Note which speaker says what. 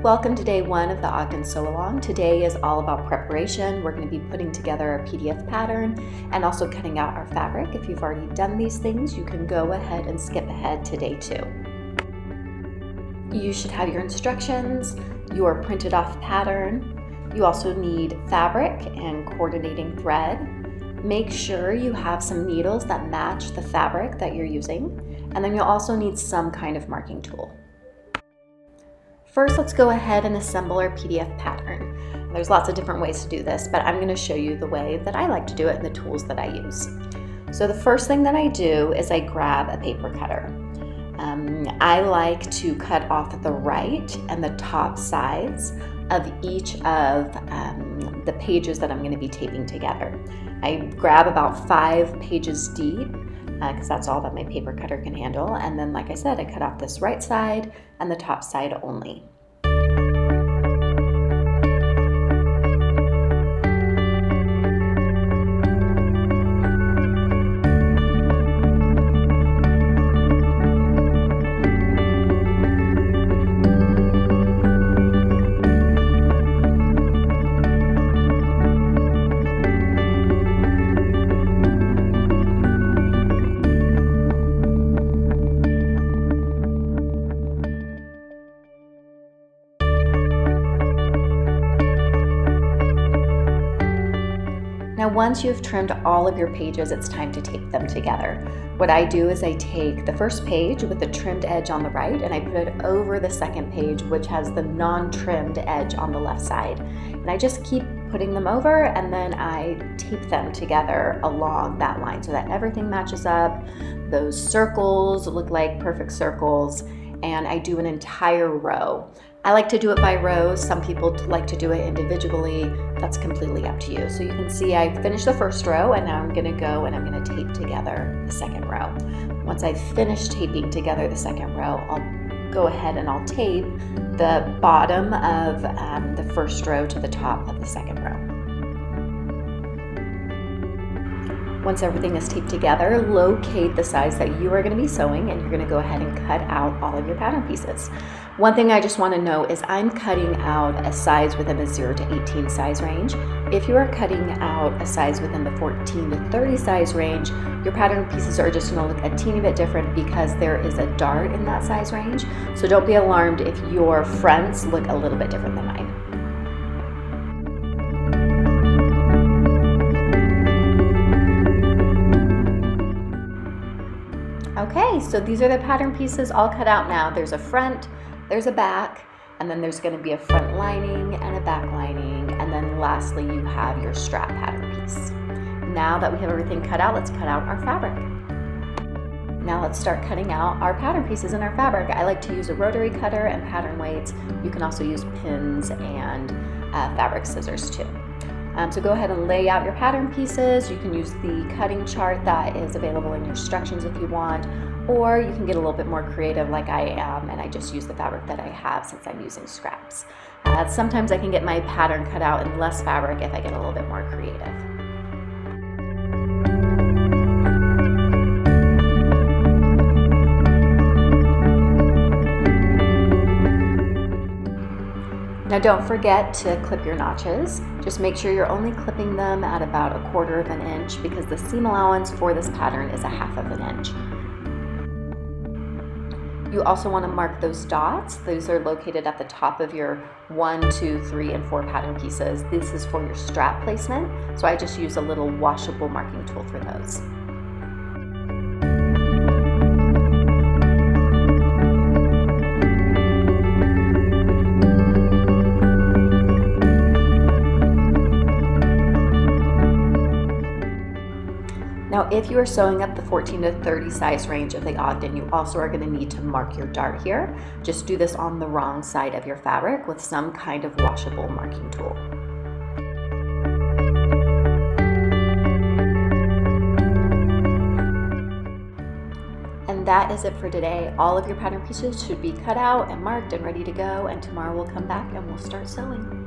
Speaker 1: Welcome to day one of the Ogden Sewalong. Today is all about preparation. We're going to be putting together a PDF pattern and also cutting out our fabric. If you've already done these things, you can go ahead and skip ahead to day two. You should have your instructions, your printed off pattern. You also need fabric and coordinating thread. Make sure you have some needles that match the fabric that you're using. And then you'll also need some kind of marking tool. First, let's go ahead and assemble our PDF pattern. There's lots of different ways to do this, but I'm going to show you the way that I like to do it and the tools that I use. So the first thing that I do is I grab a paper cutter. I like to cut off the right and the top sides of each of the pages that I'm going to be taping together. I grab about 5 pages deep, because that's all that my paper cutter can handle. And then, like I said, I cut off this right side and the top side only. Now, once you've trimmed all of your pages, it's time to tape them together. What I do is I take the first page with the trimmed edge on the right and I put it over the second page, which has the non-trimmed edge on the left side. And I just keep putting them over and then I tape them together along that line so that everything matches up. Those circles look like perfect circles, and I do an entire row. I like to do it by rows. Some people like to do it individually. That's completely up to you. So you can see I finished the first row and now I'm gonna go and I'm gonna tape together the second row. Once I finish taping together the second row, I'll go ahead and I'll tape the bottom of the first row to the top of the second row. Once everything is taped together, locate the size that you are going to be sewing and you're going to go ahead and cut out all of your pattern pieces. One thing I just want to know is I'm cutting out a size within the 0 to 18 size range. If you are cutting out a size within the 14 to 30 size range, your pattern pieces are just going to look a teeny bit different because there is a dart in that size range. So don't be alarmed if your fronts look a little bit different than mine. Okay, so these are the pattern pieces all cut out now. There's a front, there's a back, and then there's going to be a front lining and a back lining, and then lastly you have your strap pattern piece. Now that we have everything cut out, let's cut out our fabric. Now let's start cutting out our pattern pieces in our fabric. I like to use a rotary cutter and pattern weights. You can also use pins and fabric scissors too. So go ahead and lay out your pattern pieces. You can use the cutting chart that is available in your instructions if you want, or you can get a little bit more creative like I am, and I just use the fabric that I have since I'm using scraps. Sometimes I can get my pattern cut out in less fabric if I get a little bit more creative. Now don't forget to clip your notches. Just make sure you're only clipping them at about 1/4 of an inch because the seam allowance for this pattern is 1/2 of an inch. You also want to mark those dots. Those are located at the top of your 1, 2, 3, and 4 pattern pieces. This is for your strap placement, so I just use a little washable marking tool for those. Now, if you are sewing up the 14 to 30 size range of the Ogden, you also are going to need to mark your dart here. Just do this on the wrong side of your fabric with some kind of washable marking tool. And that is it for today. All of your pattern pieces should be cut out and marked and ready to go, and tomorrow we'll come back and we'll start sewing.